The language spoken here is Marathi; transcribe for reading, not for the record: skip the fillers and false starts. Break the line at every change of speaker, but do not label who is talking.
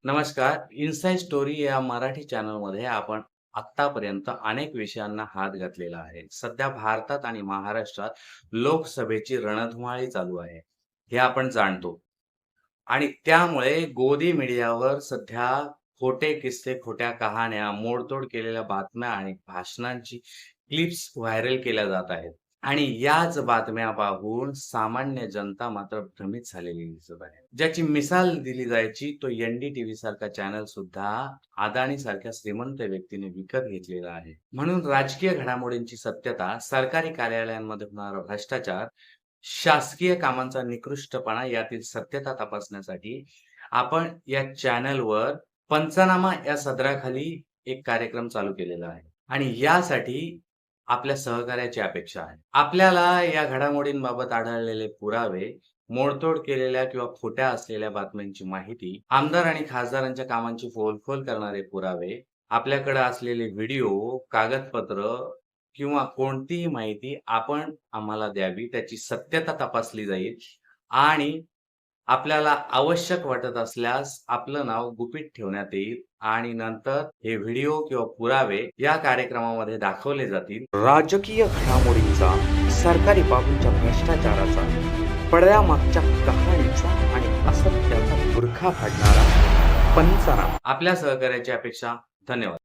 नमस्कार. इनसाइड स्टोरी या मराठी चॅनलमध्ये आपण आत्तापर्यंत अनेक विषयांना हात घातलेला आहे. सध्या भारतात आणि महाराष्ट्रात लोकसभेची रणधुमाळी चालू आहे, हे आपण जाणतो. आणि त्यामुळे गोदी मीडियावर सध्या खोटे किस्से, खोट्या कहाण्या, मोडतोड केलेल्या बातम्या आणि भाषणांची क्लिप्स व्हायरल केल्या जात आहेत. आणि याच बातम्या पाहून सामान्य जनता मात्र भ्रमित झालेली दिसत आहे. ज्याची मिसाल दिली जायची तो एन-डी-टीव्ही सारखा चॅनल सुद्धा अदानी सारख्या श्रीमंत व्यक्तीने विकत घेतलेला आहे. म्हणून राजकीय घडामोडींची सत्यता, सरकारी कार्यालयांमध्ये होणारा भ्रष्टाचार, शासकीय कामांचा निकृष्टपणा यातील सत्यता तपासण्यासाठी आपण या चॅनलवर पंचनामा या सदराखाली एक कार्यक्रम चालू केलेला आहे. आणि यासाठी आपल्या सहकार्याची अपेक्षा आहे. आपल्याला या घडामोडींबाबत आढळलेले पुरावे, मोडतोड केलेल्या किंवा खोट्या असलेल्या बातम्यांची माहिती, आमदार आणि खासदारांच्या कामांची फोलफोल करणारे पुरावे, आपल्याकडे असलेले व्हिडिओ, कागदपत्र किंवा कोणतीही माहिती आपण आम्हाला द्यावी. त्याची सत्यता तपासली जाईल आणि आपल्याला आवश्यक वाटत असल्यास आपलं नाव गुपित ठेवण्यात येईल आणि नंतर हे व्हिडिओ किंवा पुरावे या कार्यक्रमामध्ये दाखवले जातील. राजकीय घडामोडींचा, सरकारी बाबूंच्या भ्रष्टाचाराचा, पडद्यामागच्या कहाणीचा आणि असत्याचा बुरखा फाडणारा पंचनामा. आपल्या सहकार्याची अपेक्षा. धन्यवाद.